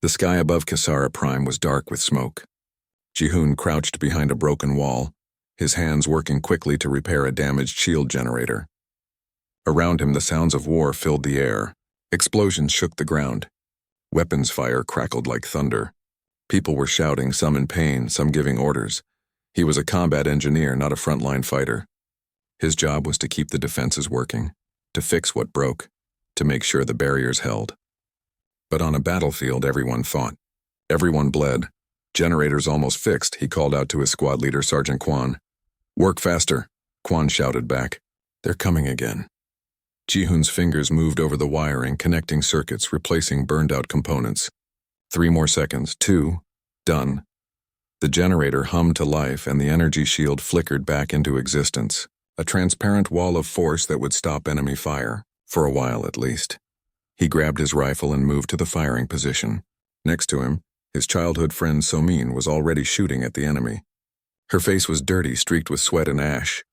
The sky above Kasara Prime was dark with smoke. Ji-hoon crouched behind a broken wall, his hands working quickly to repair a damaged shield generator. Around him, the sounds of war filled the air. Explosions shook the ground. Weapons fire crackled like thunder. People were shouting, some in pain, some giving orders. He was a combat engineer, not a frontline fighter. His job was to keep the defenses working, to fix what broke, to make sure the barriers held. But on a battlefield, everyone fought. Everyone bled. Generators almost fixed, he called out to his squad leader, Sergeant Kwan. "Work faster," Kwan shouted back. "They're coming again." Ji-hoon's fingers moved over the wiring, connecting circuits, replacing burned-out components. 3 more seconds. 2. Done. The generator hummed to life, and the energy shield flickered back into existence, a transparent wall of force that would stop enemy fire, for a while at least. He grabbed his rifle and moved to the firing position. Next to him, his childhood friend So-min was already shooting at the enemy. Her face was dirty, streaked with sweat and ash.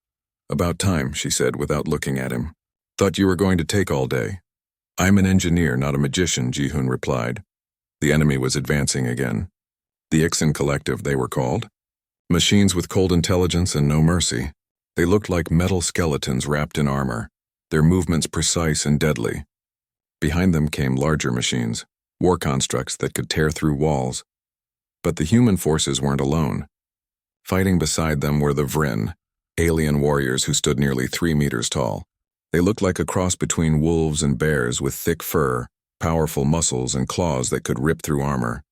"About time," she said without looking at him. "Thought you were going to take all day." "I'm an engineer, not a magician," Ji-hoon replied. The enemy was advancing again. The Ixen Collective, they were called. Machines with cold intelligence and no mercy. They looked like metal skeletons wrapped in armor, their movements precise and deadly. Behind them came larger machines, war constructs that could tear through walls. But the human forces weren't alone. Fighting beside them were the Vryn, alien warriors who stood nearly 3 meters tall. They looked like a cross between wolves and bears, with thick fur, powerful muscles, and claws that could rip through armor.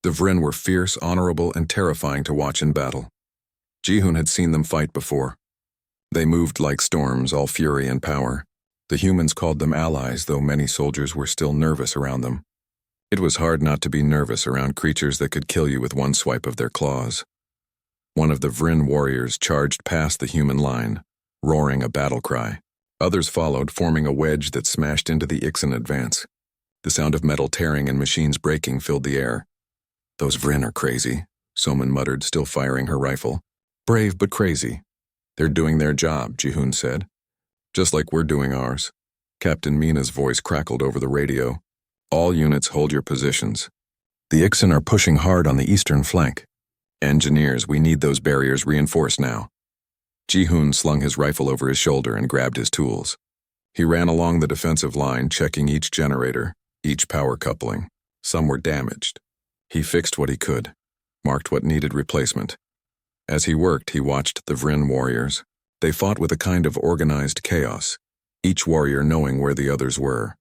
The Vryn were fierce, honorable, and terrifying to watch in battle. Ji-hoon had seen them fight before. They moved like storms, all fury and power. The humans called them allies, though many soldiers were still nervous around them. It was hard not to be nervous around creatures that could kill you with one swipe of their claws. One of the Vryn warriors charged past the human line, roaring a battle cry. Others followed, forming a wedge that smashed into the Ixen advance. The sound of metal tearing and machines breaking filled the air. "Those Vryn are crazy," So-min muttered, still firing her rifle. "Brave but crazy." "They're doing their job," Ji-hoon said. "Just like we're doing ours." Captain Mina's voice crackled over the radio. "All units, hold your positions. The Ixen are pushing hard on the eastern flank. Engineers, we need those barriers reinforced now." Ji-hoon slung his rifle over his shoulder and grabbed his tools. He ran along the defensive line, checking each generator, each power coupling. Some were damaged. He fixed what he could, marked what needed replacement. As he worked, he watched the Vryn warriors. They fought with a kind of organized chaos, each warrior knowing where the others were,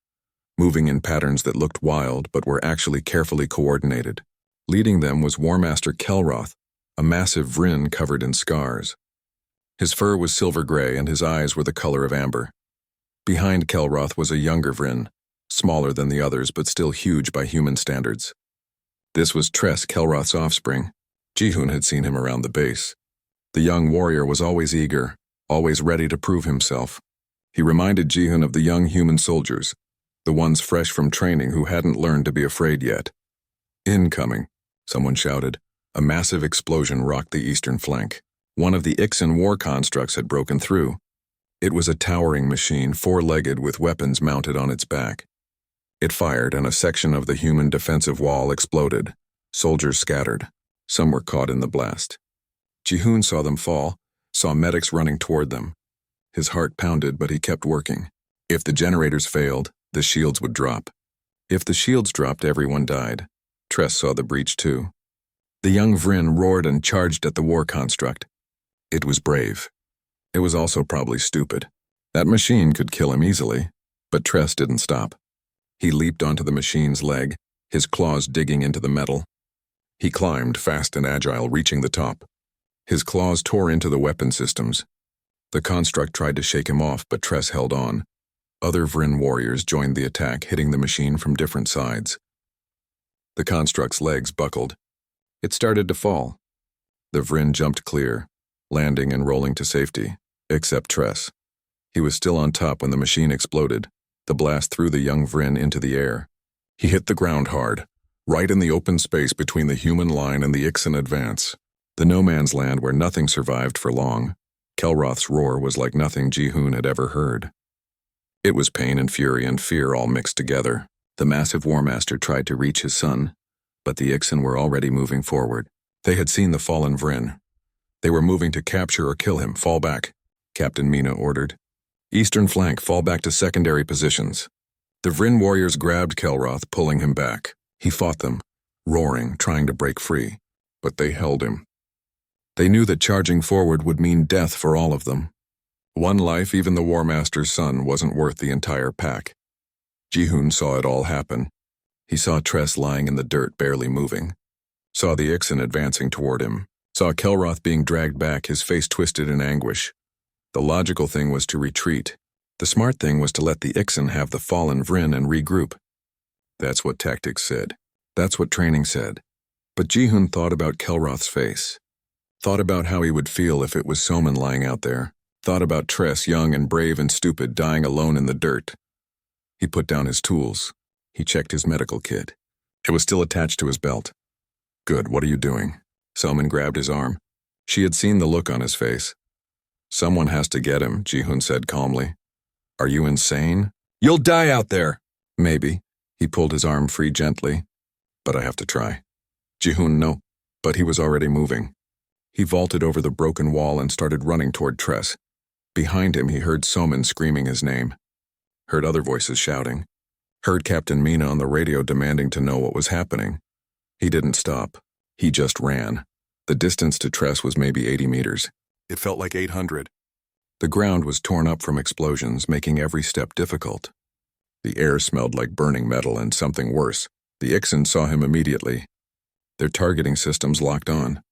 moving in patterns that looked wild but were actually carefully coordinated. Leading them was War Master Kelroth, a massive Vryn covered in scars. His fur was silver gray and his eyes were the color of amber. Behind Kelroth was a younger Vryn, smaller than the others but still huge by human standards. This was Tress, Kelroth's offspring. Ji-hoon had seen him around the base. The young warrior was always eager, always ready to prove himself. He reminded Ji-hoon of the young human soldiers, the ones fresh from training who hadn't learned to be afraid yet. "Incoming," someone shouted. A massive explosion rocked the eastern flank. One of the Ixen war constructs had broken through. It was a towering machine, 4-legged with weapons mounted on its back. It fired, and a section of the human defensive wall exploded. Soldiers scattered. Some were caught in the blast. Ji-hoon saw them fall, saw medics running toward them. His heart pounded, but he kept working. If the generators failed, the shields would drop. If the shields dropped, everyone died. Tress saw the breach too. The young Vryn roared and charged at the war construct. It was brave. It was also probably stupid. That machine could kill him easily, but Tress didn't stop. He leaped onto the machine's leg, his claws digging into the metal. He climbed, fast and agile, reaching the top. His claws tore into the weapon systems. The construct tried to shake him off, but Tress held on. Other Vryn warriors joined the attack, hitting the machine from different sides. The construct's legs buckled. It started to fall. The Vryn jumped clear, landing and rolling to safety, except Tress. He was still on top when the machine exploded. The blast threw the young Vryn into the air. He hit the ground hard, right in the open space between the human line and the Ixen advance, the no-man's land where nothing survived for long. Kelroth's roar was like nothing Ji-hoon had ever heard. It was pain and fury and fear all mixed together. The massive War Master tried to reach his son, but the Ixen were already moving forward. They had seen the fallen Vryn. They were moving to capture or kill him. Fall back, Captain Mina ordered. Eastern flank, fall back to secondary positions. The Vryn warriors grabbed Kelroth, pulling him back. He fought them, roaring, trying to break free, but they held him. They knew that charging forward would mean death for all of them. One life, even the War Master's son, wasn't worth the entire pack. Jihoon saw it all happen. He saw Tress lying in the dirt, barely moving. Saw the Ixen advancing toward him. Saw Kelroth being dragged back, his face twisted in anguish. The logical thing was to retreat. The smart thing was to let the Ixen have the fallen Vryn and regroup. That's what tactics said. That's what training said. But Jihoon thought about Kelroth's face. Thought about how he would feel if it was Soman lying out there. Thought about Tress, young and brave and stupid, dying alone in the dirt. He put down his tools. He checked his medical kit. It was still attached to his belt. Good, what are you doing? Selman grabbed his arm. She had seen the look on his face. Someone has to get him, Jihoon said calmly. Are you insane? You'll die out there! Maybe. He pulled his arm free gently. But I have to try. Jihoon, no. But he was already moving. He vaulted over the broken wall and started running toward Tress. Behind him he heard Soman screaming his name. Heard other voices shouting. Heard Captain Mina on the radio demanding to know what was happening. He didn't stop. He just ran. The distance to Tress was maybe 80 meters. It felt like 800. The ground was torn up from explosions, making every step difficult. The air smelled like burning metal and something worse. The Ixen saw him immediately. Their targeting systems locked on.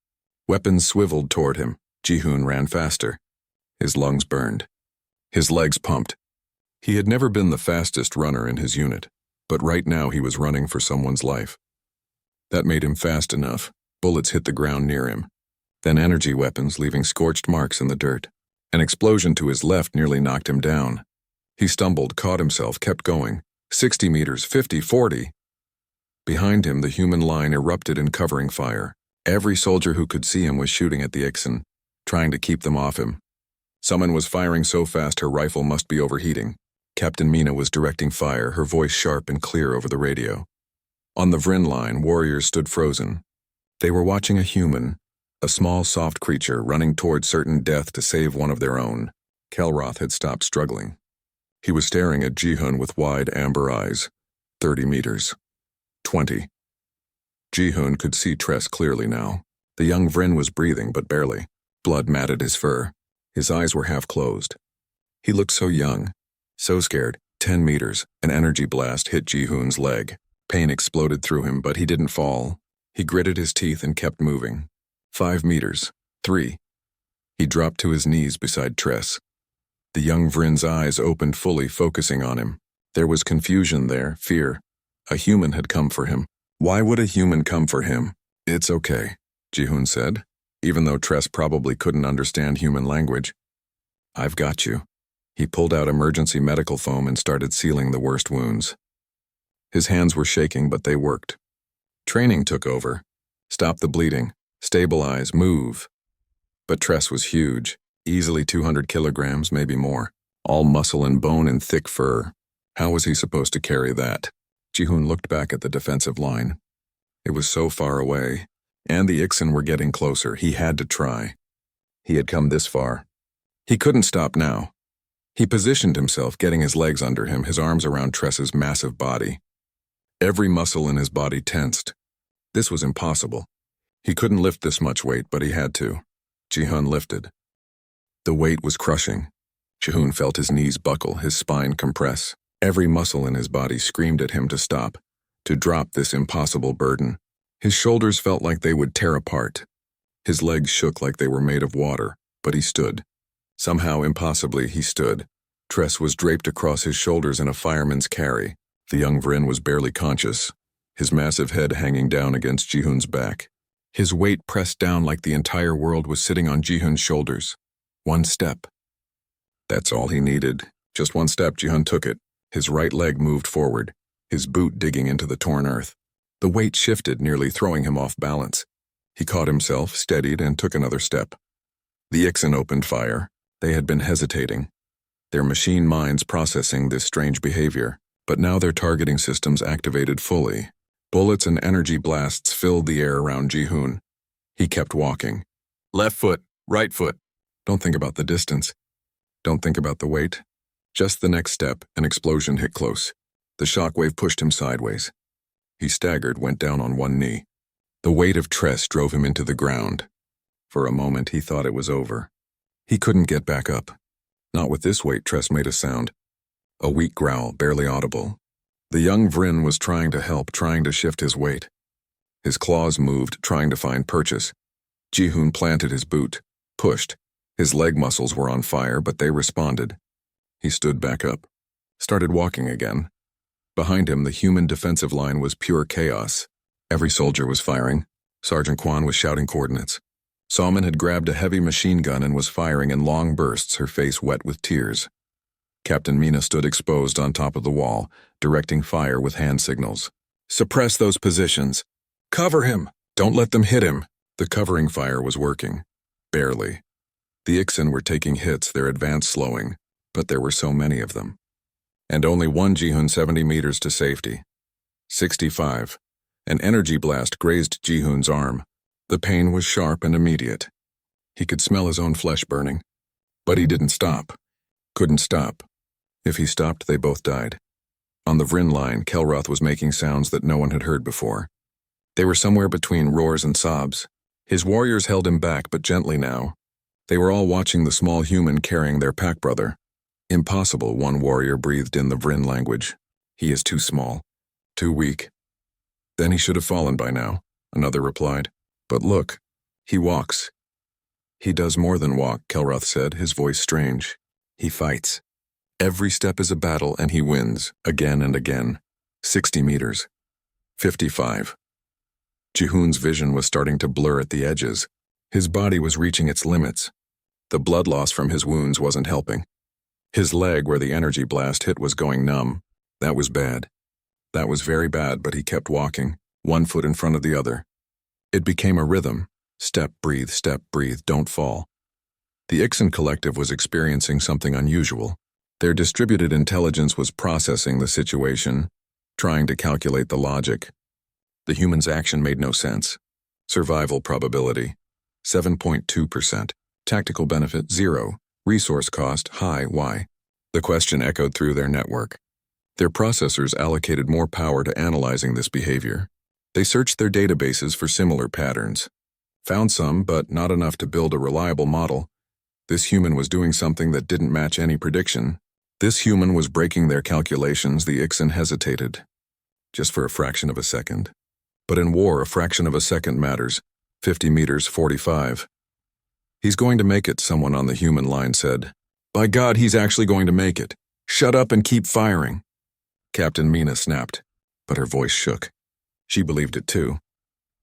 Weapons swiveled toward him. Jihoon ran faster. His lungs burned. His legs pumped. He had never been the fastest runner in his unit, but right now he was running for someone's life. That made him fast enough. Bullets hit the ground near him. Then energy weapons, leaving scorched marks in the dirt. An explosion to his left nearly knocked him down. He stumbled, caught himself, kept going. 60 meters, 50, 40. Behind him, the human line erupted in covering fire. Every soldier who could see him was shooting at the Ixen, trying to keep them off him. Someone was firing so fast her rifle must be overheating. Captain Mina was directing fire, her voice sharp and clear over the radio. On the Vryn line, warriors stood frozen. They were watching a human, a small, soft creature running toward certain death to save one of their own. Kelroth had stopped struggling. He was staring at Jihoon with wide amber eyes. 30 meters. 20. Jihoon could see Tress clearly now. The young Vryn was breathing, but barely. Blood matted his fur. His eyes were half closed. He looked so young. So scared. 10 meters, an energy blast hit Jihoon's leg. Pain exploded through him, but he didn't fall. He gritted his teeth and kept moving. 5 meters. 3. He dropped to his knees beside Tress. The young Vryn's eyes opened fully, focusing on him. There was confusion there, fear. A human had come for him. Why would a human come for him? It's okay, Jihoon said, even though Tress probably couldn't understand human language. I've got you. He pulled out emergency medical foam and started sealing the worst wounds. His hands were shaking, but they worked. Training took over. Stop the bleeding. Stabilize. Move. But Tress was huge. Easily 200 kilograms, maybe more. All muscle and bone and thick fur. How was he supposed to carry that? Jihoon looked back at the defensive line. It was so far away, and the Ixen were getting closer. He had to try. He had come this far. He couldn't stop now. He positioned himself, getting his legs under him, his arms around Tress's massive body. Every muscle in his body tensed. This was impossible. He couldn't lift this much weight, but he had to. Jihoon lifted. The weight was crushing. Jihoon felt his knees buckle, his spine compress. Every muscle in his body screamed at him to stop, to drop this impossible burden. His shoulders felt like they would tear apart. His legs shook like they were made of water, but he stood. Somehow, impossibly, he stood. Tress was draped across his shoulders in a fireman's carry. The young Vryn was barely conscious, his massive head hanging down against Jihoon's back. His weight pressed down like the entire world was sitting on Jihoon's shoulders. One step. That's all he needed. Just one step. Jihoon took it. His right leg moved forward, his boot digging into the torn earth. The weight shifted, nearly throwing him off balance. He caught himself, steadied, and took another step. The Ixen opened fire. They had been hesitating, their machine minds processing this strange behavior. But now their targeting systems activated fully. Bullets and energy blasts filled the air around Ji-hoon. He kept walking. Left foot, right foot. Don't think about the distance. Don't think about the weight. Just the next step, an explosion hit close. The shockwave pushed him sideways. He staggered, went down on one knee. The weight of Tress drove him into the ground. For a moment, he thought it was over. He couldn't get back up. Not with this weight. Tress made a sound. A weak growl, barely audible. The young Vryn was trying to help, trying to shift his weight. His claws moved, trying to find purchase. Ji-hoon planted his boot, pushed. His leg muscles were on fire, but they responded. He stood back up, started walking again. Behind him, the human defensive line was pure chaos. Every soldier was firing. Sergeant Kwan was shouting coordinates. Salman had grabbed a heavy machine gun and was firing in long bursts, her face wet with tears. Captain Mina stood exposed on top of the wall, directing fire with hand signals. Suppress those positions. Cover him! Don't let them hit him! The covering fire was working. Barely. The Ixen were taking hits, their advance slowing, but there were so many of them. And only one Ji-hoon 70 meters to safety. 65. An energy blast grazed Ji-hoon's arm. The pain was sharp and immediate. He could smell his own flesh burning. But he didn't stop. Couldn't stop. If he stopped, they both died. On the Vryn line, Kelroth was making sounds that no one had heard before. They were somewhere between roars and sobs. His warriors held him back, but gently now. They were all watching the small human carrying their pack brother. Impossible, one warrior breathed in the Vryn language. He is too small. Too weak. Then he should have fallen by now, another replied. But look, he walks. He does more than walk, Kelroth said, his voice strange. He fights. Every step is a battle, and he wins, again and again. 60 meters. 55. Ji-hoon's vision was starting to blur at the edges. His body was reaching its limits. The blood loss from his wounds wasn't helping. His leg, where the energy blast hit, was going numb. That was bad. That was very bad, but he kept walking, one foot in front of the other. It became a rhythm. Step, breathe, don't fall. The Ixen collective was experiencing something unusual. Their distributed intelligence was processing the situation, trying to calculate the logic. The human's action made no sense. Survival probability, 7.2%. Tactical benefit, 0. Resource cost, high, why? The question echoed through their network. Their processors allocated more power to analyzing this behavior. They searched their databases for similar patterns. Found some, but not enough to build a reliable model. This human was doing something that didn't match any prediction. This human was breaking their calculations. The Ixen hesitated. Just for a fraction of a second. But in war, a fraction of a second matters. 50 meters, 45. He's going to make it, someone on the human line said. By God, he's actually going to make it. Shut up and keep firing. Captain Mina snapped, but her voice shook. She believed it too.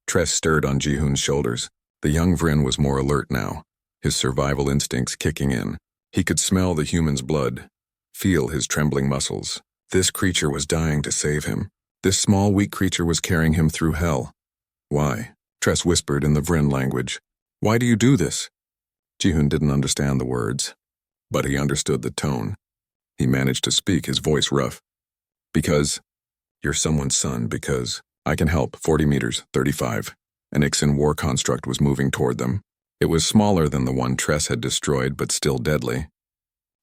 Tress stirred on Ji-hoon's shoulders. The young Vryn was more alert now, his survival instincts kicking in. He could smell the human's blood, feel his trembling muscles. This creature was dying to save him. This small, weak creature was carrying him through hell. Why? Tress whispered in the Vryn language. Why do you do this? Ji-hoon didn't understand the words, but he understood the tone. He managed to speak, his voice rough. Because you're someone's son, because I can help. 40 meters, 35. An Ixen war construct was moving toward them. It was smaller than the one Tress had destroyed, but still deadly.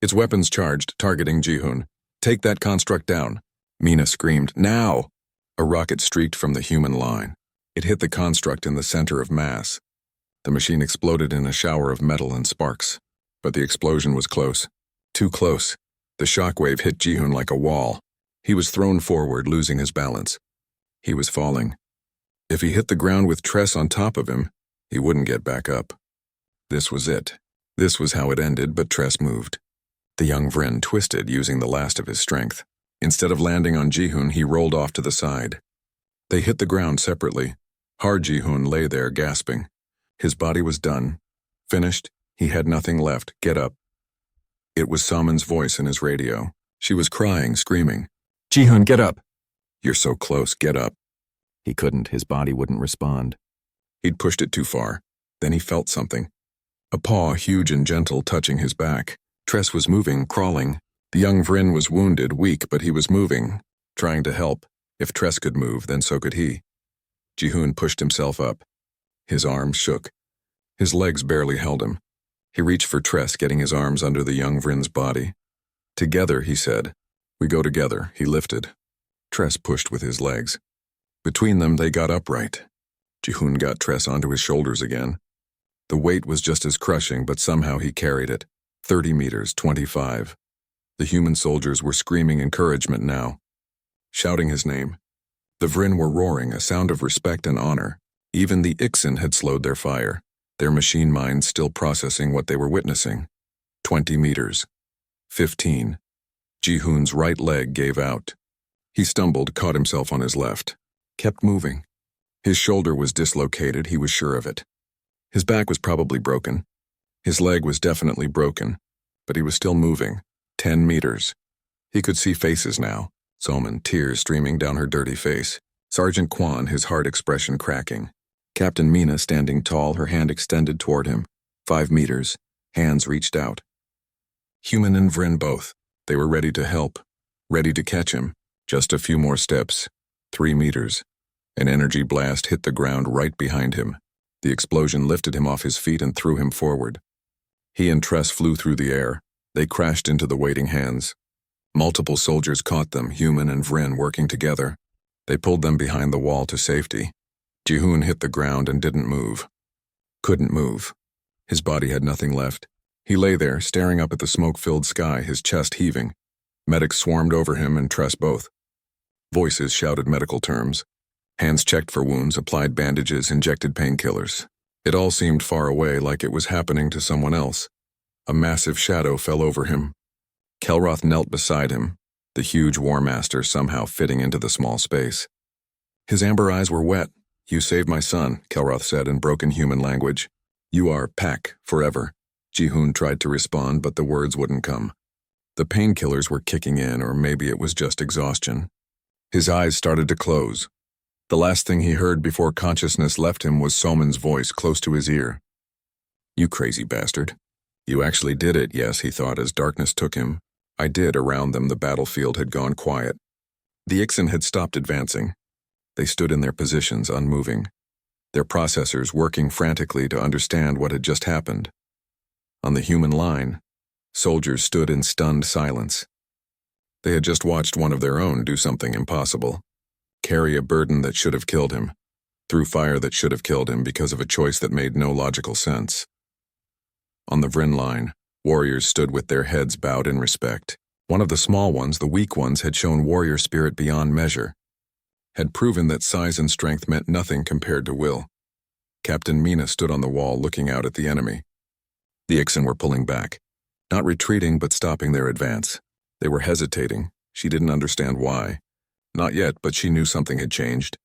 Its weapons charged, targeting Ji-hoon. Take that construct down. Mina screamed, now! A rocket streaked from the human line. It hit the construct in the center of mass. The machine exploded in a shower of metal and sparks. But the explosion was close. Too close. The shockwave hit Ji-hoon like a wall. He was thrown forward, losing his balance. He was falling. If he hit the ground with Tress on top of him, he wouldn't get back up. This was it. This was how it ended, but Tress moved. The young Vryn twisted, using the last of his strength. Instead of landing on Ji-hoon, he rolled off to the side. They hit the ground separately. Hard Ji-hoon lay there, gasping. His body was done. Finished. He had nothing left. Get up. It was Salman's voice in his radio. She was crying, screaming. Ji-hoon, get up. You're so close, get up. He couldn't, his body wouldn't respond. He'd pushed it too far. Then he felt something. A paw, huge and gentle, touching his back. Tress was moving, crawling. The young Vryn was wounded, weak, but he was moving. trying to help. If Tress could move, then so could he. Ji-hoon pushed himself up. His arms shook. His legs barely held him. He reached for Tress, getting his arms under the young Vrin's body. Together, he said. We go together, he lifted. Tress pushed with his legs. Between them, they got upright. Ji-hoon got Tress onto his shoulders again. The weight was just as crushing, but somehow he carried it. 30 meters, 25. The human soldiers were screaming encouragement now, shouting his name. The Vrin were roaring, a sound of respect and honor. Even the Ixen had slowed their fire, their machine minds still processing what they were witnessing. 20 meters. 15. Ji-hoon's right leg gave out. He stumbled, caught himself on his left. Kept moving. His shoulder was dislocated, he was sure of it. His back was probably broken. His leg was definitely broken, but he was still moving. 10 meters. He could see faces now. Soman, tears streaming down her dirty face. Sergeant Kwan, his hard expression cracking. Captain Mina standing tall, her hand extended toward him. 5 meters. Hands reached out. Human and Vrin both. They were ready to help. Ready to catch him. Just a few more steps. 3 meters. An energy blast hit the ground right behind him. The explosion lifted him off his feet and threw him forward. He and Tress flew through the air. They crashed into the waiting hands. Multiple soldiers caught them, human and Vrin working together. They pulled them behind the wall to safety. Ji-hoon hit the ground and didn't move. Couldn't move. His body had nothing left. He lay there, staring up at the smoke-filled sky, his chest heaving. Medics swarmed over him and Tress both. Voices shouted medical terms. Hands checked for wounds, applied bandages, injected painkillers. It all seemed far away, like it was happening to someone else. A massive shadow fell over him. Kelroth knelt beside him, the huge War Master somehow fitting into the small space. His amber eyes were wet. You saved my son, Kelroth said in broken human language. You are Pack, forever. Ji-hoon tried to respond, but the words wouldn't come. The painkillers were kicking in, or maybe it was just exhaustion. His eyes started to close. The last thing he heard before consciousness left him was Soman's voice close to his ear. You crazy bastard. You actually did it, yes, he thought as darkness took him. I did. Around them the battlefield had gone quiet. The Ixen had stopped advancing. They stood in their positions, unmoving, their processors working frantically to understand what had just happened. On the human line, soldiers stood in stunned silence. They had just watched one of their own do something impossible. Carry a burden that should have killed him, through fire that should have killed him because of a choice that made no logical sense. On the Vrin line, warriors stood with their heads bowed in respect. One of the small ones, the weak ones, had shown warrior spirit beyond measure, had proven that size and strength meant nothing compared to will. Captain Mina stood on the wall looking out at the enemy. The Ixen were pulling back, not retreating but stopping their advance. They were hesitating. She didn't understand why. Not yet, but she knew something had changed.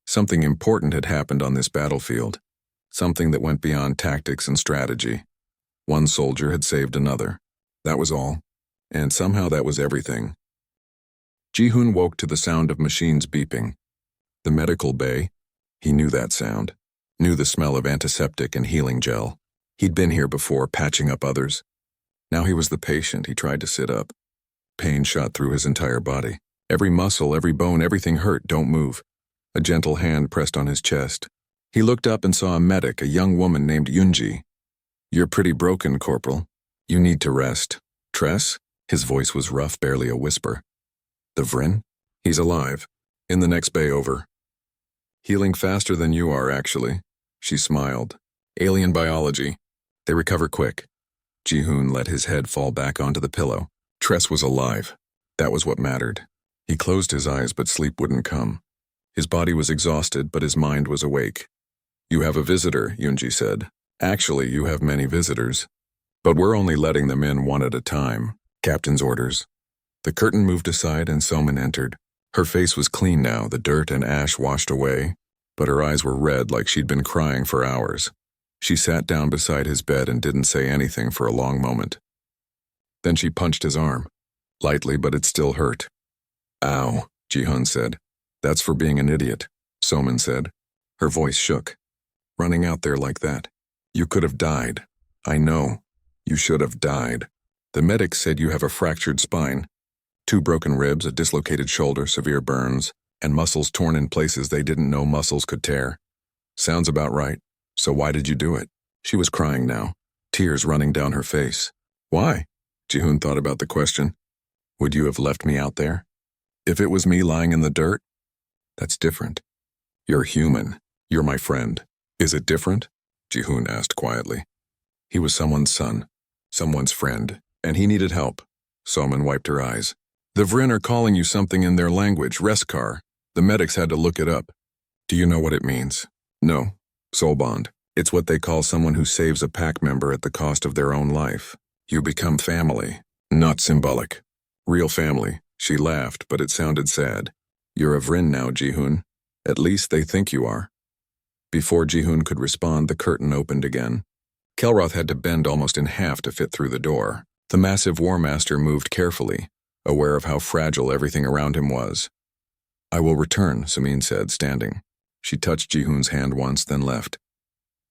Something important had happened on this battlefield. Something that went beyond tactics and strategy. One soldier had saved another. That was all. And somehow that was everything. Ji-hoon woke to the sound of machines beeping. The medical bay. He knew that sound. Knew the smell of antiseptic and healing gel. He'd been here before, patching up others. Now he was the patient. He tried to sit up. Pain shot through his entire body. Every muscle, every bone, everything hurt. Don't move. A gentle hand pressed on his chest. He looked up and saw a medic, a young woman named Yunji. You're pretty broken, Corporal. You need to rest. Tress? His voice was rough, barely a whisper. The Vrin? He's alive. In the next bay over. Healing faster than you are, actually. She smiled. Alien biology. They recover quick. Ji-hoon let his head fall back onto the pillow. Tress was alive. That was what mattered. He closed his eyes, but sleep wouldn't come. His body was exhausted, but his mind was awake. You have a visitor, Yunji said. Actually, you have many visitors. But we're only letting them in one at a time. Captain's orders. The curtain moved aside and Soman entered. Her face was clean now, the dirt and ash washed away, but her eyes were red like she'd been crying for hours. She sat down beside his bed and didn't say anything for a long moment. Then she punched his arm. Lightly, but it still hurt. Ow, Ji-hoon said. That's for being an idiot, Soman said. Her voice shook. Running out there like that. You could have died. I know. You should have died. The medic said you have a fractured spine. 2 broken ribs, a dislocated shoulder, severe burns, and muscles torn in places they didn't know muscles could tear. Sounds about right. So why did you do it? She was crying now, tears running down her face. Why? Ji-hoon thought about the question. Would you have left me out there? If it was me lying in the dirt? That's different. You're human. You're my friend. Is it different? Ji-hoon asked quietly. He was someone's son, someone's friend, and he needed help. Soman wiped her eyes. The Vrin are calling you something in their language, Reskar. The medics had to look it up. Do you know what it means? No. Soul bond. It's what they call someone who saves a pack member at the cost of their own life. You become family. Not symbolic. Real family. She laughed, but it sounded sad. You're a Vrin now, Ji-hoon. At least they think you are. Before Ji-hoon could respond, the curtain opened again. Kelroth had to bend almost in half to fit through the door. The massive War Master moved carefully, aware of how fragile everything around him was. I will return, Samin said, standing. She touched Ji-hoon's hand once, then left.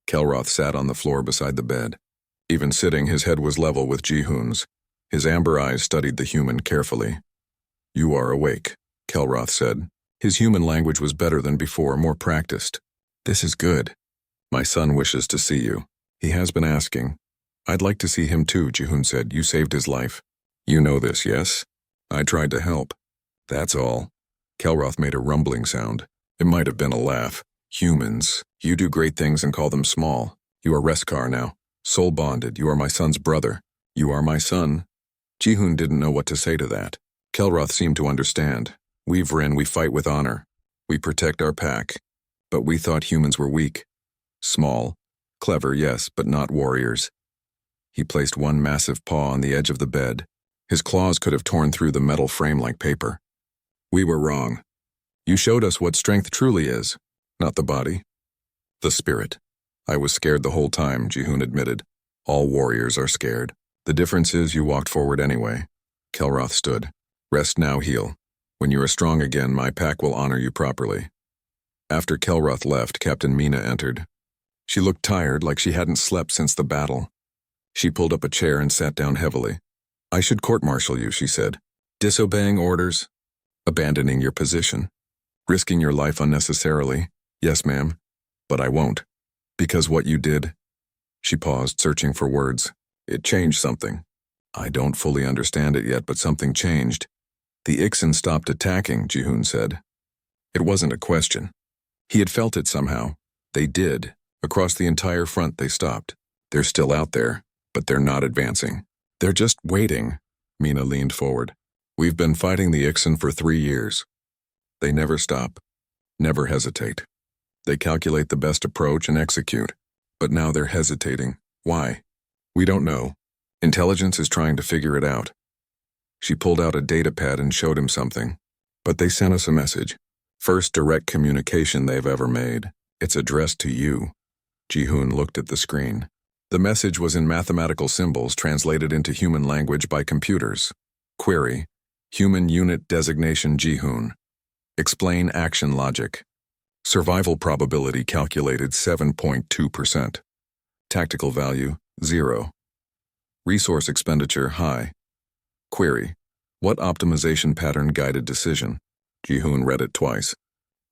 Kelroth sat on the floor beside the bed. Even sitting, his head was level with Ji-hoon's. His amber eyes studied the human carefully. You are awake, Kelroth said. His human language was better than before, more practiced. This is good. My son wishes to see you. He has been asking. I'd like to see him too, Ji-hoon said. You saved his life. You know this, yes? I tried to help. That's all. Kelroth made a rumbling sound. It might have been a laugh. Humans. You do great things and call them small. You are Reskar now. Soul bonded. You are my son's brother. You are my son. Ji-hoon didn't know what to say to that. Kelroth seemed to understand. We Vrin, we fight with honor. We protect our pack. But we thought humans were weak. Small. Clever, yes, but not warriors. He placed one massive paw on the edge of the bed. His claws could have torn through the metal frame like paper. We were wrong. You showed us what strength truly is. Not the body. The spirit. I was scared the whole time, Ji-hoon admitted. All warriors are scared. The difference is you walked forward anyway. Kelroth stood. Rest now, heal. When you are strong again, my pack will honor you properly. After Kelroth left, Captain Mina entered. She looked tired, like she hadn't slept since the battle. She pulled up a chair and sat down heavily. I should court-martial you, she said. Disobeying orders. Abandoning your position. Risking your life unnecessarily. Yes, ma'am. But I won't. Because what you did... She paused, searching for words. It changed something. I don't fully understand it yet, but something changed. The Ixen stopped attacking, Ji-hoon said. It wasn't a question. He had felt it somehow. They did. Across the entire front, they stopped. They're still out there, but they're not advancing. They're just waiting. Mina leaned forward. We've been fighting the Ixen for 3 years. They never stop. Never hesitate. They calculate the best approach and execute. But now they're hesitating. Why? We don't know. Intelligence is trying to figure it out. She pulled out a data pad and showed him something. But they sent us a message. First direct communication they've ever made. It's addressed to you. Ji-hoon looked at the screen. The message was in mathematical symbols translated into human language by computers. Query. Human unit designation Ji-hoon. Explain action logic. Survival probability calculated 7.2%. Tactical value 0. Resource expenditure high. Query. What optimization pattern guided decision? Ji-hoon read it twice.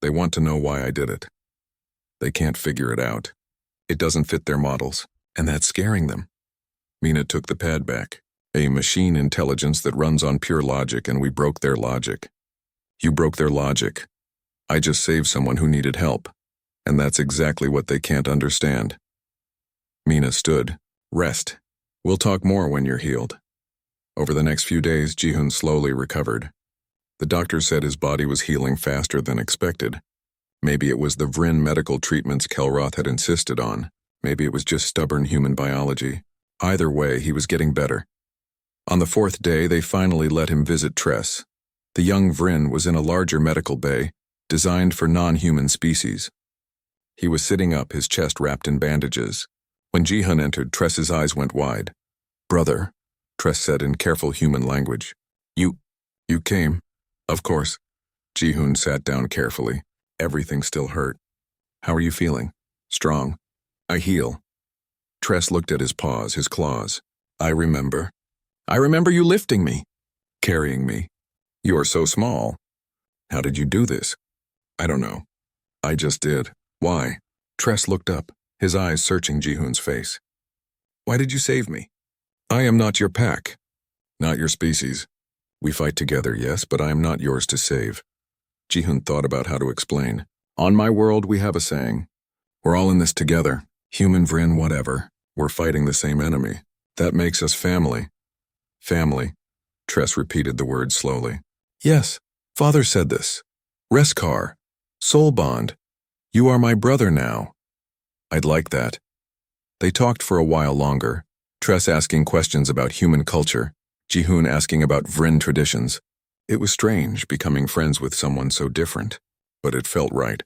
They want to know why I did it. They can't figure it out. It doesn't fit their models, and that's scaring them. Mina took the pad back. A machine intelligence that runs on pure logic, and we broke their logic. You broke their logic. I just saved someone who needed help, and that's exactly what they can't understand. Mina stood. Rest. We'll talk more when you're healed. Over the next few days, Ji-hoon slowly recovered. The doctor said his body was healing faster than expected. Maybe it was the Vrin medical treatments Kelroth had insisted on. Maybe it was just stubborn human biology. Either way, he was getting better. On the 4th day, they finally let him visit Tress. The young Vrin was in a larger medical bay, designed for non-human species. He was sitting up, his chest wrapped in bandages. When Ji-hoon entered, Tress's eyes went wide. Brother, Tress said in careful human language. You came. Of course. Ji-hoon sat down carefully. Everything still hurt. How are you feeling? Strong. I heal. Tress looked at his paws, his claws. I remember you lifting me. Carrying me. You are so small. How did you do this? I don't know. I just did. Why? Tress looked up, his eyes searching Ji-hoon's face. Why did you save me? I am not your pack. Not your species. We fight together, yes, but I am not yours to save. Ji-hoon thought about how to explain. On my world, we have a saying. We're all in this together. Human, Vrin, whatever. We're fighting the same enemy. That makes us family. Family. Tress repeated the word slowly. Yes, Father said this. Reskar. Soul bond. You are my brother now. I'd like that. They talked for a while longer, Tress asking questions about human culture, Ji-hoon asking about Vrin traditions. It was strange becoming friends with someone so different, but it felt right.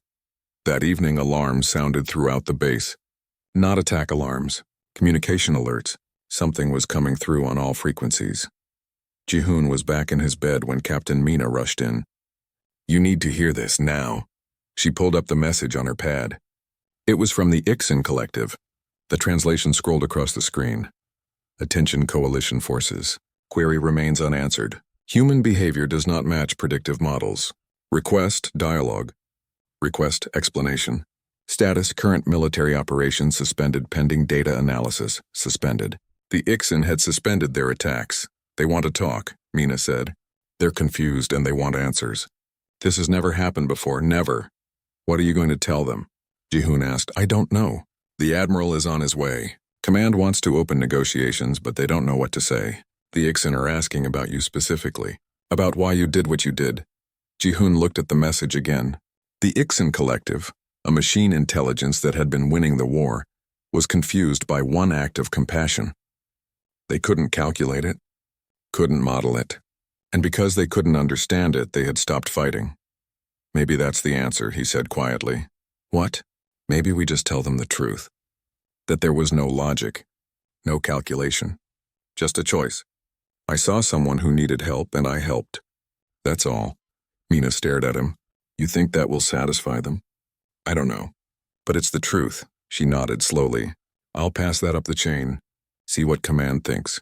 That evening, alarms sounded throughout the base. Not attack alarms, communication alerts. Something was coming through on all frequencies. Ji-hoon was back in his bed when Captain Mina rushed in. You need to hear this now. She pulled up the message on her pad. It was from the Ixen Collective. The translation scrolled across the screen. Attention Coalition Forces. Query remains unanswered. Human behavior does not match predictive models. Request dialogue. Request explanation. Status current military operations suspended pending data analysis. Suspended. The Ixen had suspended their attacks. They want to talk, Mina said. They're confused and they want answers. This has never happened before, never. What are you going to tell them? Ji-hoon asked. I don't know. The Admiral is on his way. Command wants to open negotiations, but they don't know what to say. The Ixen are asking about you specifically, about why you did what you did. Ji-hoon looked at the message again. The Ixen Collective, a machine intelligence that had been winning the war, was confused by one act of compassion. They couldn't calculate it, couldn't model it, and because they couldn't understand it, they had stopped fighting. Maybe that's the answer, he said quietly. What? Maybe we just tell them the truth. That there was no logic, no calculation, just a choice. I saw someone who needed help and I helped. That's all. Mina stared at him. You think that will satisfy them? I don't know. But it's the truth. She nodded slowly. I'll pass that up the chain. See what Command thinks.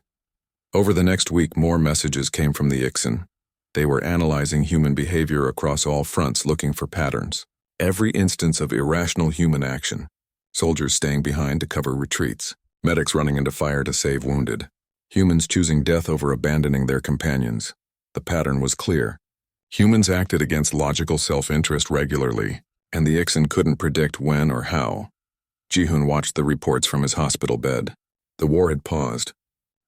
Over the next week, more messages came from the Ixen. They were analyzing human behavior across all fronts, looking for patterns. Every instance of irrational human action. Soldiers staying behind to cover retreats. Medics running into fire to save wounded. Humans choosing death over abandoning their companions. The pattern was clear. Humans acted against logical self-interest regularly, and the Ixen couldn't predict when or how. Ji-hoon watched the reports from his hospital bed. The war had paused.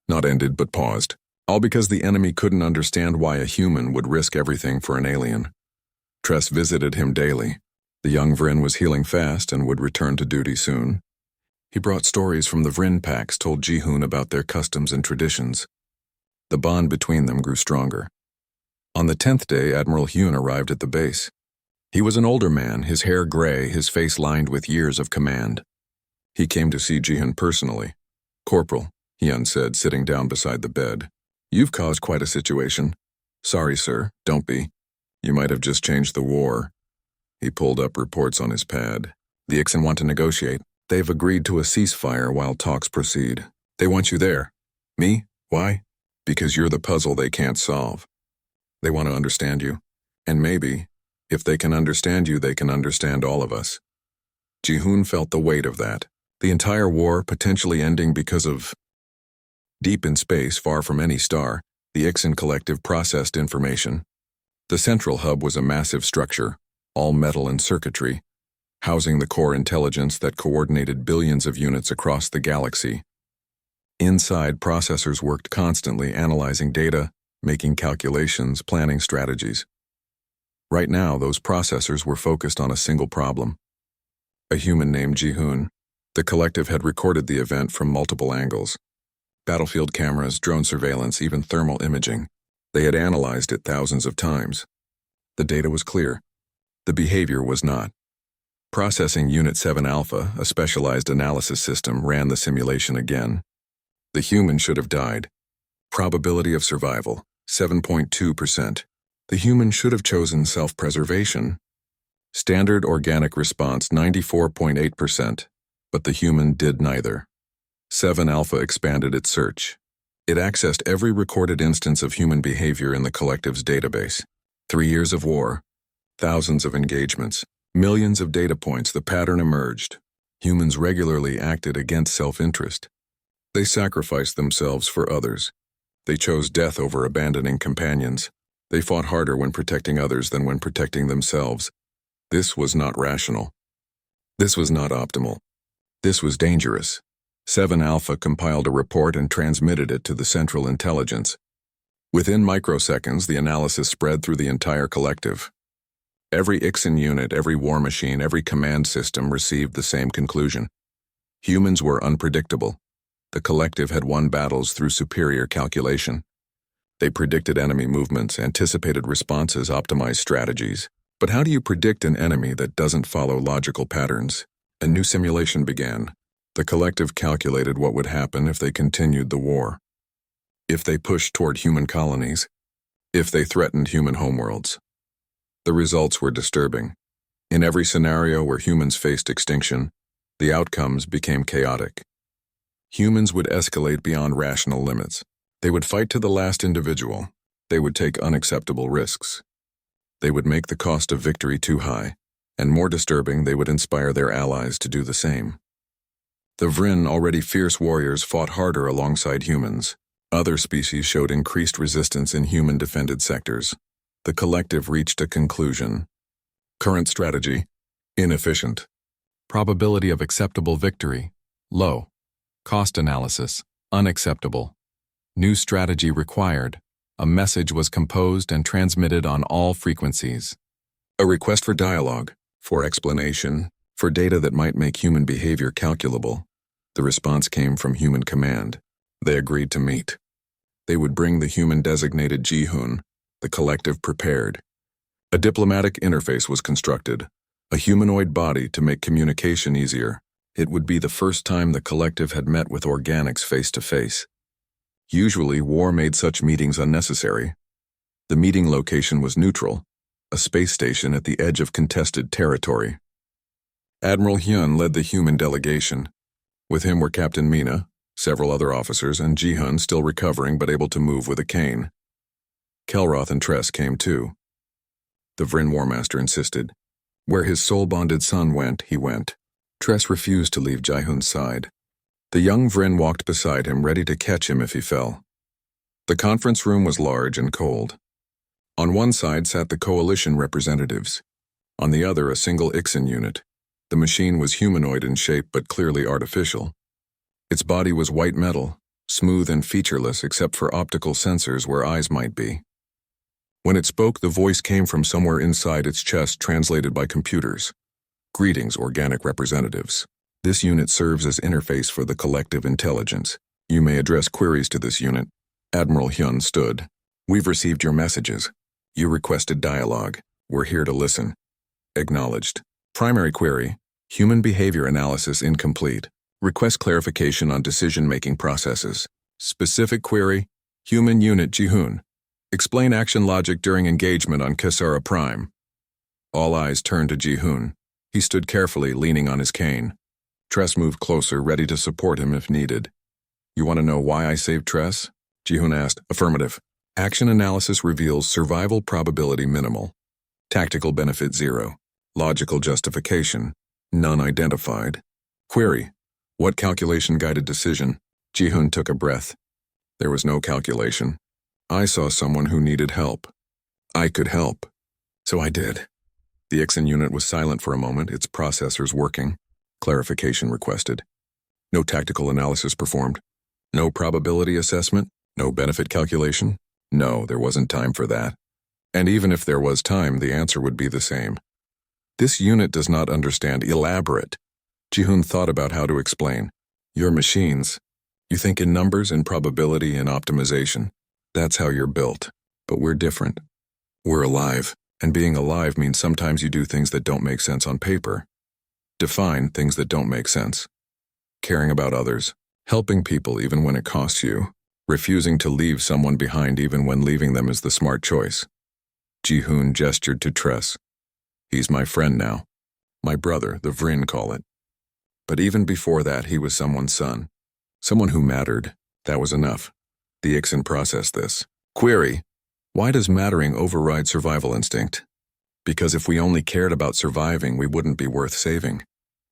Not ended, but paused. All because the enemy couldn't understand why a human would risk everything for an alien. Tress visited him daily. The young Vrin was healing fast and would return to duty soon. He brought stories from the Vrin packs, told Ji-hoon about their customs and traditions. The bond between them grew stronger. On the 10th day, Admiral Hyun arrived at the base. He was an older man, his hair gray, his face lined with years of command. He came to see Ji-hoon personally. Corporal, Hyun said, sitting down beside the bed. You've caused quite a situation. Sorry, sir, don't be. You might have just changed the war. He pulled up reports on his pad. The Ixen want to negotiate. They've agreed to a ceasefire while talks proceed. They want you there. Me? Why? Because you're the puzzle they can't solve. They want to understand you. And maybe, if they can understand you, they can understand all of us. Ji-hoon felt the weight of that. The entire war potentially ending because of... Deep in space, far from any star, the Ixen Collective processed information. The central hub was a massive structure, all metal and circuitry, housing the core intelligence that coordinated billions of units across the galaxy. Inside, processors worked constantly analyzing data, making calculations, planning strategies. Right now, those processors were focused on a single problem. A human named Ji-hoon. The collective had recorded the event from multiple angles. Battlefield cameras, drone surveillance, even thermal imaging. They had analyzed it thousands of times. The data was clear. The behavior was not. Processing Unit 7 Alpha, a specialized analysis system, ran the simulation again. The human should have died. Probability of survival, 7.2%. The human should have chosen self-preservation. Standard organic response, 94.8%. But the human did neither. 7 Alpha expanded its search. It accessed every recorded instance of human behavior in the collective's database. 3 years of war, thousands of engagements, millions of data points. The pattern emerged. Humans regularly acted against self-interest. They sacrificed themselves for others. They chose death over abandoning companions. They fought harder when protecting others than when protecting themselves. This was not rational. This was not optimal. This was dangerous. 7 Alpha compiled a report and transmitted it to the Central Intelligence. Within microseconds, the analysis spread through the entire collective. Every IXN unit, every war machine, every command system received the same conclusion. Humans were unpredictable. The collective had won battles through superior calculation. They predicted enemy movements, anticipated responses, optimized strategies. But how do you predict an enemy that doesn't follow logical patterns? A new simulation began. The collective calculated what would happen if they continued the war. If they pushed toward human colonies. If they threatened human homeworlds. The results were disturbing. In every scenario where humans faced extinction, the outcomes became chaotic. Humans would escalate beyond rational limits. They would fight to the last individual. They would take unacceptable risks. They would make the cost of victory too high, and more disturbing, they would inspire their allies to do the same. The Vryn, already fierce warriors, fought harder alongside humans. Other species showed increased resistance in human-defended sectors. The collective reached a conclusion. Current strategy: inefficient. Probability of acceptable victory: low. Cost analysis: unacceptable. New strategy required. A message was composed and transmitted on all frequencies. A request for dialogue, for explanation, for data that might make human behavior calculable. The response came from human command. They agreed to meet. They would bring the human-designated Jihun. The collective prepared. A diplomatic interface was constructed, a humanoid body to make communication easier. It would be the first time the collective had met with organics face-to-face. Usually, war made such meetings unnecessary. The meeting location was neutral, a space station at the edge of contested territory. Admiral Hyun led the human delegation. With him were Captain Mina, several other officers, and Jihun, still recovering but able to move with a cane. Kelroth and Tress came too. The Vryn Warmaster insisted. Where his soul-bonded son went, he went. Tress refused to leave Jihun's side. The young Vryn walked beside him, ready to catch him if he fell. The conference room was large and cold. On one side sat the coalition representatives. On the other, a single IXN unit. The machine was humanoid in shape but clearly artificial. Its body was white metal, smooth and featureless except for optical sensors where eyes might be. When it spoke, the voice came from somewhere inside its chest, translated by computers. Greetings, organic representatives. This unit serves as interface for the collective intelligence. You may address queries to this unit. Admiral Hyun stood. We've received your messages. You requested dialogue. We're here to listen. Acknowledged. Primary query: human behavior analysis incomplete. Request clarification on decision-making processes. Specific query: human unit Jihun. Explain action logic during engagement on Kesara Prime. All eyes turned to Jihun. He stood carefully, leaning on his cane. Tress moved closer, ready to support him if needed. You want to know why I saved Tress? Jihun asked. Affirmative. Action analysis reveals survival probability minimal. Tactical benefit 0. Logical justification: none identified. Query: what calculation-guided decision? Jihun took a breath. There was no calculation. I saw someone who needed help. I could help. So I did. The IXN unit was silent for a moment, its processors working. Clarification requested. No tactical analysis performed. No probability assessment. No benefit calculation. No, there wasn't time for that. And even if there was time, the answer would be the same. This unit does not understand elaborate. Jihun thought about how to explain. Your machines. You think in numbers and probability and optimization. That's how you're built. But we're different. We're alive. And being alive means sometimes you do things that don't make sense on paper. Define things that don't make sense. Caring about others. Helping people even when it costs you. Refusing to leave someone behind even when leaving them is the smart choice. Jihun gestured to Tress. He's my friend now. My brother, the Vryn call it. But even before that, he was someone's son. Someone who mattered. That was enough. The Ixen processed this. Query: why does mattering override survival instinct? Because if we only cared about surviving, we wouldn't be worth saving.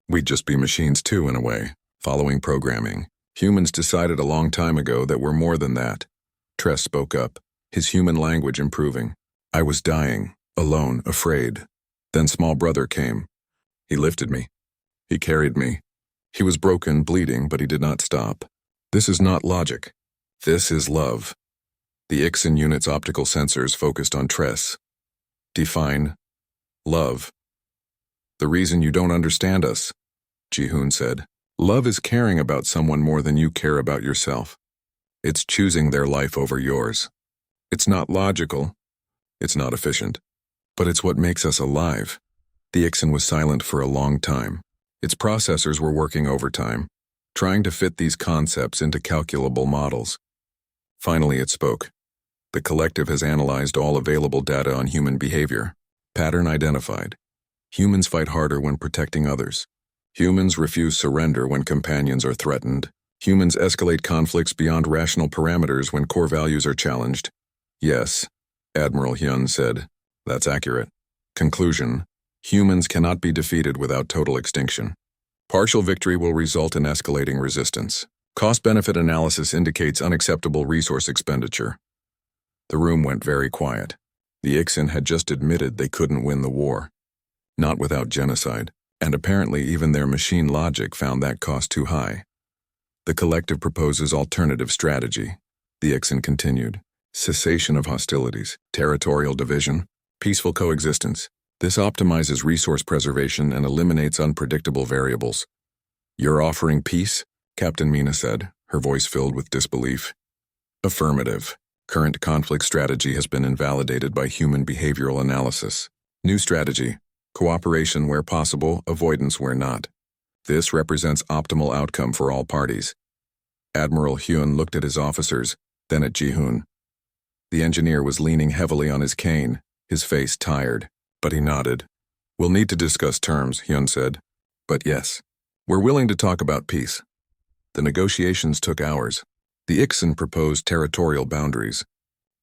We'd just be machines too, in a way, following programming. Humans decided a long time ago that we're more than that. Tress spoke up, his human language improving. I was dying, alone, afraid. Then small brother came. He lifted me. He carried me. He was broken, bleeding, but he did not stop. This is not logic. This is love. The Ixen unit's optical sensors focused on Tress. Define love. The reason you don't understand us, Ji-hoon said. Love is caring about someone more than you care about yourself. It's choosing their life over yours. It's not logical. It's not efficient. But it's what makes us alive. The Ixen was silent for a long time. Its processors were working overtime, trying to fit these concepts into calculable models. Finally it spoke. The collective has analyzed all available data on human behavior. Pattern identified. Humans fight harder when protecting others. Humans refuse surrender when companions are threatened. Humans escalate conflicts beyond rational parameters when core values are challenged. Yes, Admiral Hyun said. That's accurate. Conclusion: humans cannot be defeated without total extinction. Partial victory will result in escalating resistance. Cost-benefit analysis indicates unacceptable resource expenditure. The room went very quiet. The Ixen had just admitted they couldn't win the war. Not without genocide, and apparently even their machine logic found that cost too high. The collective proposes alternative strategy. The Ixen continued. Cessation of hostilities, territorial division, peaceful coexistence. This optimizes resource preservation and eliminates unpredictable variables. You're offering peace? Captain Mina said, her voice filled with disbelief. Affirmative. Current conflict strategy has been invalidated by human behavioral analysis. New strategy. Cooperation where possible, avoidance where not. This represents optimal outcome for all parties. Admiral Hyun looked at his officers, then at Ji-hoon. The engineer was leaning heavily on his cane, his face tired, but he nodded. We'll need to discuss terms, Hyun said. But yes, we're willing to talk about peace. The negotiations took hours. The Ixen proposed territorial boundaries.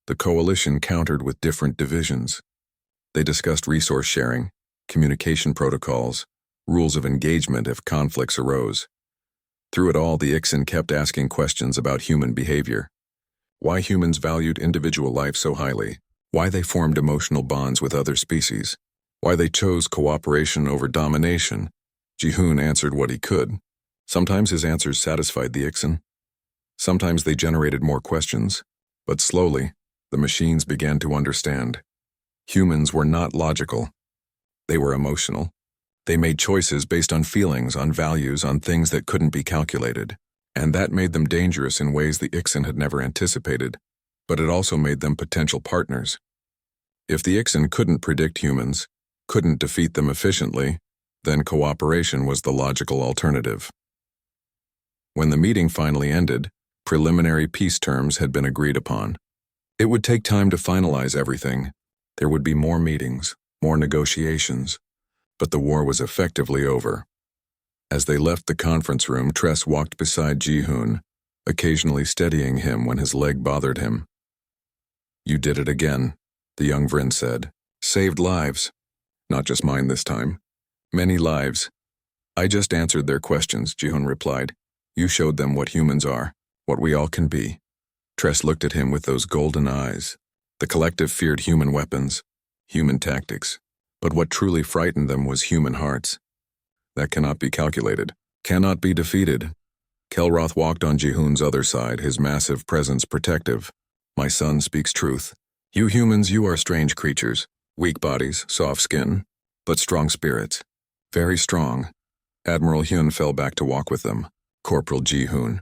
The coalition countered with different divisions. They discussed resource sharing, communication protocols, rules of engagement if conflicts arose. Through it all, the Ixen kept asking questions about human behavior. Why humans valued individual life so highly, why they formed emotional bonds with other species, why they chose cooperation over domination. Ji-hoon answered what he could. Sometimes his answers satisfied the Ixen. Sometimes they generated more questions, but slowly, the machines began to understand. Humans were not logical. They were emotional. They made choices based on feelings, on values, on things that couldn't be calculated. And that made them dangerous in ways the Ixen had never anticipated, but it also made them potential partners. If the Ixen couldn't predict humans, couldn't defeat them efficiently, then cooperation was the logical alternative. When the meeting finally ended, preliminary peace terms had been agreed upon. It would take time to finalize everything. There would be more meetings, more negotiations, but the war was effectively over. As they left the conference room, Tress walked beside Ji-hoon, occasionally steadying him when his leg bothered him. You did it again, the young Vryn said. Saved lives. Not just mine this time. Many lives. I just answered their questions, Ji-hoon replied. You showed them what humans are, what we all can be. Tress looked at him with those golden eyes. The collective feared human weapons, human tactics, but what truly frightened them was human hearts. That cannot be calculated, cannot be defeated. Kelroth walked on Ji-hoon's other side, his massive presence protective. My son speaks truth. You humans, you are strange creatures. Weak bodies, soft skin, but strong spirits. Very strong. Admiral Hyun fell back to walk with them. Corporal Ji-hoon.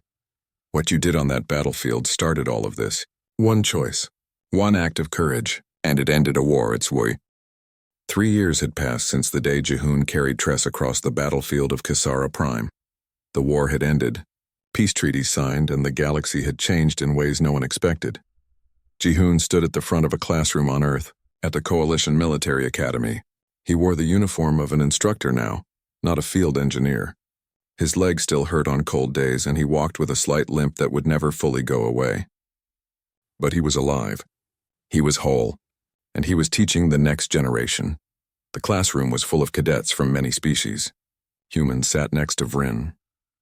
What you did on that battlefield started all of this. One choice. One act of courage, and it ended a war at Swui. 3 years had passed since the day Ji-hoon carried Tress across the battlefield of Kasara Prime. The war had ended, peace treaties signed, and the galaxy had changed in ways no one expected. Ji-hoon stood at the front of a classroom on Earth, at the Coalition Military Academy. He wore the uniform of an instructor now, not a field engineer. His leg still hurt on cold days, and he walked with a slight limp that would never fully go away. But he was alive. He was whole. And he was teaching the next generation. The classroom was full of cadets from many species. Humans sat next to Vryn.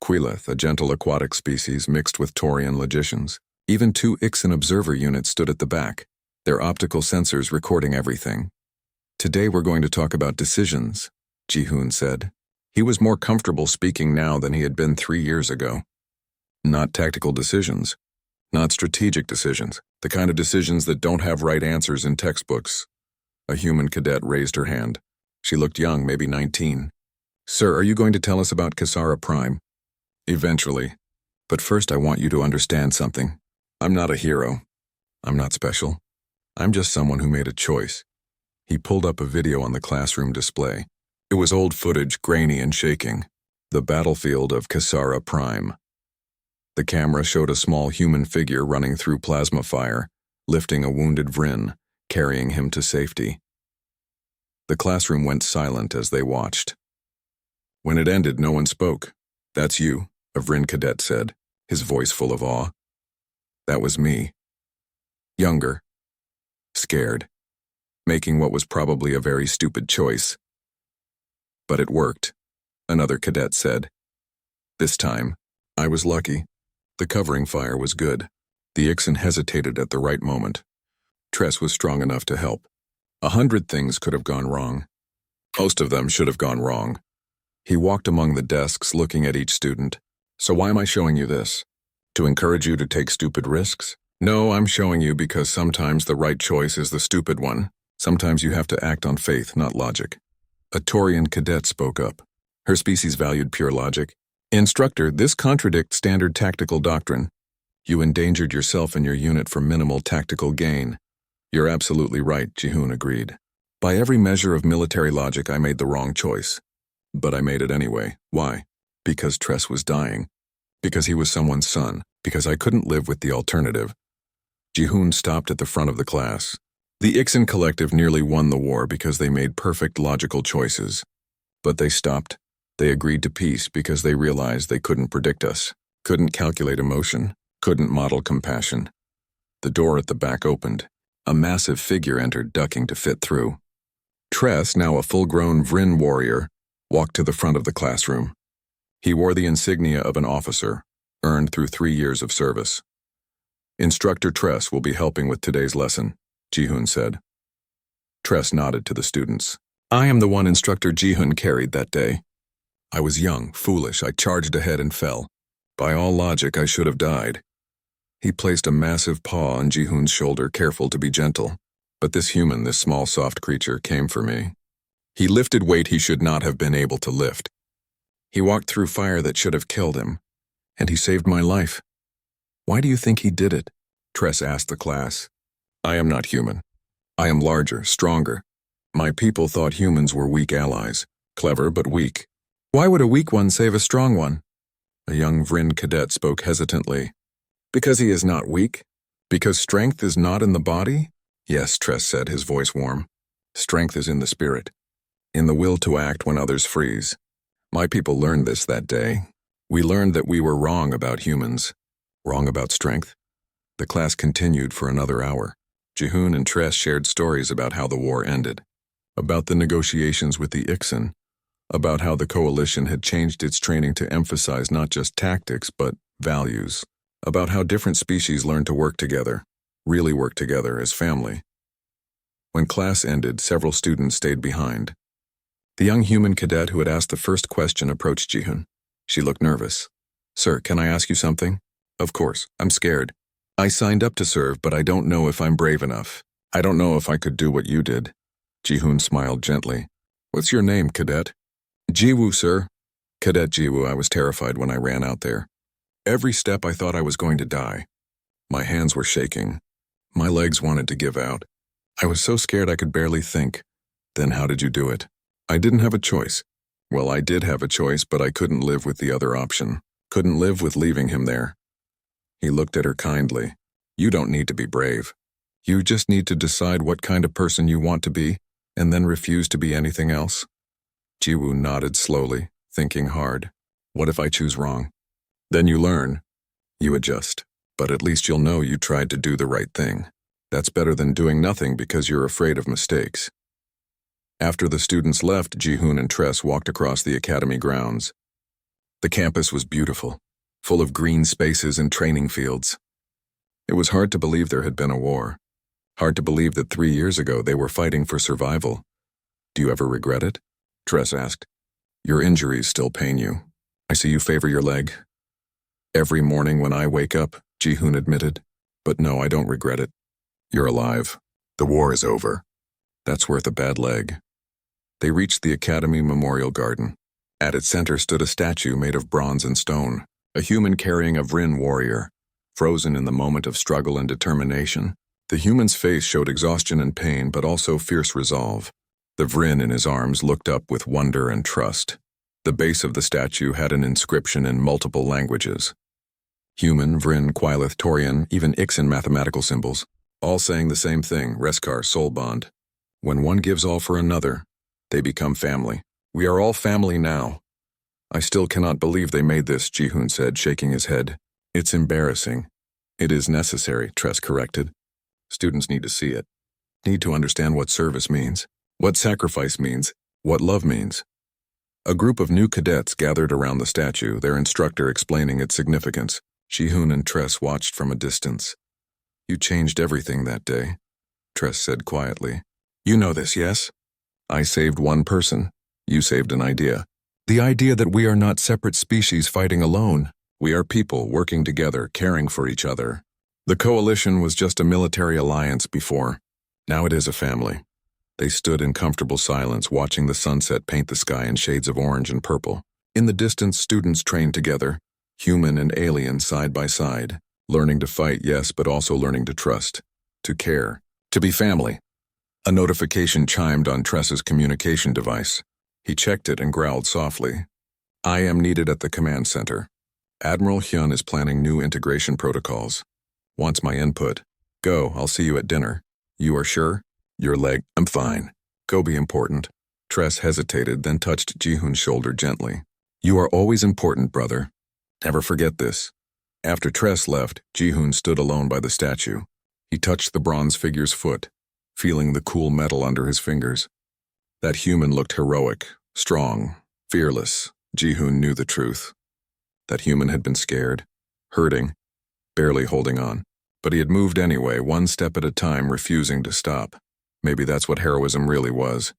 Quileth, a gentle aquatic species mixed with Taurian logicians. Even 2 Ixan observer units stood at the back, their optical sensors recording everything. Today we're going to talk about decisions, Ji-hoon said. He was more comfortable speaking now than he had been 3 years ago. Not tactical decisions. Not strategic decisions. The kind of decisions that don't have right answers in textbooks. A human cadet raised her hand. She looked young, maybe 19. Sir, are you going to tell us about Kasara Prime? Eventually. But first I want you to understand something. I'm not a hero. I'm not special. I'm just someone who made a choice. He pulled up a video on the classroom display. It was old footage, grainy and shaking. The battlefield of Kasara Prime. The camera showed a small human figure running through plasma fire, lifting a wounded Vryn, carrying him to safety. The classroom went silent as they watched. When it ended, no one spoke. That's you, a Vryn cadet said, his voice full of awe. That was me. Younger. Scared. Making what was probably a very stupid choice. But it worked, another cadet said. This time, I was lucky. The covering fire was good. The Ixan hesitated at the right moment. Tress was strong enough to help. 100 things could have gone wrong. Most of them should have gone wrong. He walked among the desks, looking at each student. So why am I showing you this? To encourage you to take stupid risks? No, I'm showing you because sometimes the right choice is the stupid one. Sometimes you have to act on faith, not logic. A Taurian cadet spoke up. Her species valued pure logic. Instructor, this contradicts standard tactical doctrine. You endangered yourself and your unit for minimal tactical gain. You're absolutely right, Ji-hoon agreed. By every measure of military logic, I made the wrong choice. But I made it anyway. Why? Because Tress was dying. Because he was someone's son. Because I couldn't live with the alternative. Ji-hoon stopped at the front of the class. The Ixan collective nearly won the war because they made perfect logical choices. But they stopped. They agreed to peace because they realized they couldn't predict us, couldn't calculate emotion, couldn't model compassion. The door at the back opened. A massive figure entered, ducking to fit through. Tress, now a full-grown Vryn warrior, walked to the front of the classroom. He wore the insignia of an officer, earned through 3 years of service. Instructor Tress will be helping with today's lesson, Ji-hoon said. Tress nodded to the students. I am the one Instructor Ji-hoon carried that day. I was young, foolish, I charged ahead and fell. By all logic, I should have died. He placed a massive paw on Ji-hoon's shoulder, careful to be gentle. But this human, this small, soft creature, came for me. He lifted weight he should not have been able to lift. He walked through fire that should have killed him. And he saved my life. Why do you think he did it? Tress asked the class. I am not human. I am larger, stronger. My people thought humans were weak allies, clever but weak. Why would a weak one save a strong one? A young Vryn cadet spoke hesitantly. Because he is not weak? Because strength is not in the body? Yes, Tress said, his voice warm. Strength is in the spirit, in the will to act when others freeze. My people learned this that day. We learned that we were wrong about humans, wrong about strength. The class continued for another hour. Ji-hoon and Tress shared stories about how the war ended, about the negotiations with the Ixan, about how the coalition had changed its training to emphasize not just tactics but values, about how different species learned to work together, really work together as family. When class ended, several students stayed behind. The young human cadet who had asked the first question approached Ji-hoon. She looked nervous. Sir, can I ask you something? Of course, I'm scared. I signed up to serve, but I don't know if I'm brave enough. I don't know if I could do what you did. Ji-hoon smiled gently. What's your name, cadet? Jiwoo, sir. Cadet Jiwoo, I was terrified when I ran out there. Every step I thought I was going to die. My hands were shaking. My legs wanted to give out. I was so scared I could barely think. Then how did you do it? I didn't have a choice. Well, I did have a choice, but I couldn't live with the other option. Couldn't live with leaving him there. He looked at her kindly. You don't need to be brave. You just need to decide what kind of person you want to be, and then refuse to be anything else. Jiwoo nodded slowly, thinking hard. What if I choose wrong? Then you learn. You adjust. But at least you'll know you tried to do the right thing. That's better than doing nothing because you're afraid of mistakes. After the students left, Ji-hoon and Tress walked across the academy grounds. The campus was beautiful, full of green spaces and training fields. It was hard to believe there had been a war. Hard to believe that 3 years ago they were fighting for survival. Do you ever regret it? Tress asked. Your injuries still pain you. I see you favor your leg. Every morning when I wake up, Ji-hoon admitted. But no, I don't regret it. You're alive. The war is over. That's worth a bad leg. They reached the Academy Memorial Garden. At its center stood a statue made of bronze and stone, a human carrying a Vryn warrior, frozen in the moment of struggle and determination. The human's face showed exhaustion and pain, but also fierce resolve. The Vryn in his arms looked up with wonder and trust. The base of the statue had an inscription in multiple languages. Human, Vryn, Quilith, Torian, even Ixan mathematical symbols, all saying the same thing, Reskar, soul bond. When one gives all for another, they become family. We are all family now. I still cannot believe they made this, Ji-hoon said, shaking his head. It's embarrassing. It is necessary, Tress corrected. Students need to see it. Need to understand what service means, what sacrifice means, what love means. A group of new cadets gathered around the statue, their instructor explaining its significance. Ji-hoon and Tress watched from a distance. You changed everything that day, Tress said quietly. You know this, yes? I saved one person. You saved an idea. The idea that we are not separate species fighting alone. We are people working together, caring for each other. The coalition was just a military alliance before. Now it is a family. They stood in comfortable silence, watching the sunset paint the sky in shades of orange and purple. In the distance, students trained together, human and alien side by side, learning to fight, yes, but also learning to trust, to care, to be family. A notification chimed on Tress's communication device. He checked it and growled softly. I am needed at the command center. Admiral Hyun is planning new integration protocols. Wants my input. Go, I'll see you at dinner. You are sure? Your leg, I'm fine. Go be important. Tress hesitated, then touched Ji-hoon's shoulder gently. You are always important, brother. Never forget this. After Tress left, Ji-hoon stood alone by the statue. He touched the bronze figure's foot, feeling the cool metal under his fingers. That human looked heroic, strong, fearless. Ji-hoon knew the truth. That human had been scared, hurting, barely holding on. But he had moved anyway, one step at a time, refusing to stop. Maybe that's what heroism really was.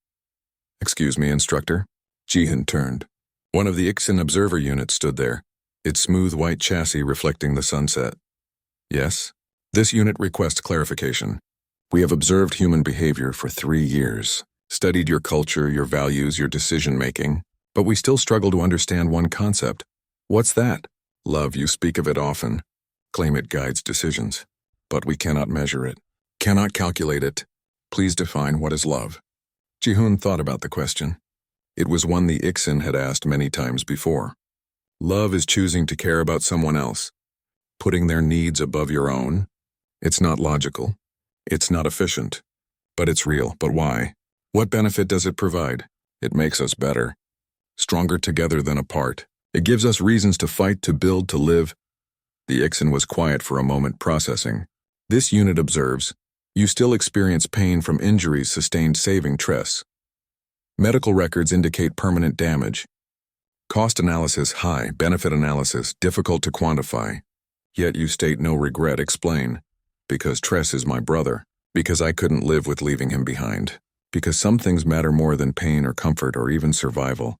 Excuse me, instructor? Ji-hoon turned. One of the Ixan observer units stood there, its smooth white chassis reflecting the sunset. Yes? This unit requests clarification. We have observed human behavior for 3 years, studied your culture, your values, your decision-making, but we still struggle to understand one concept. What's that? Love, you speak of it often. Claim it guides decisions. But we cannot measure it, cannot calculate it. Please define what is love. Ji-hoon thought about the question. It was one the Ixan had asked many times before. Love is choosing to care about someone else, putting their needs above your own. It's not logical. It's not efficient. But it's real. But why? What benefit does it provide? It makes us better, stronger together than apart. It gives us reasons to fight, to build, to live. The Ixan was quiet for a moment, processing. This unit observes, you still experience pain from injuries sustained saving Tress. Medical records indicate permanent damage. Cost analysis high, benefit analysis difficult to quantify. Yet you state no regret. Explain. Because Tress is my brother. Because I couldn't live with leaving him behind. Because some things matter more than pain or comfort or even survival.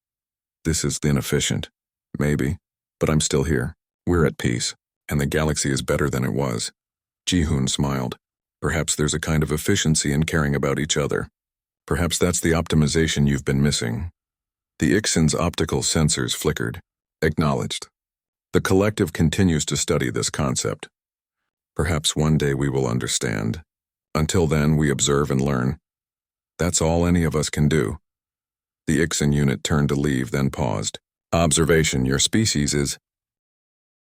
This is inefficient. Maybe. But I'm still here. We're at peace. And the galaxy is better than it was. Ji-hoon smiled. Perhaps there's a kind of efficiency in caring about each other. Perhaps that's the optimization you've been missing. The Ixan's optical sensors flickered. Acknowledged. The collective continues to study this concept. Perhaps one day we will understand. Until then, we observe and learn. That's all any of us can do. The Ixan unit turned to leave, then paused. Observation, your species is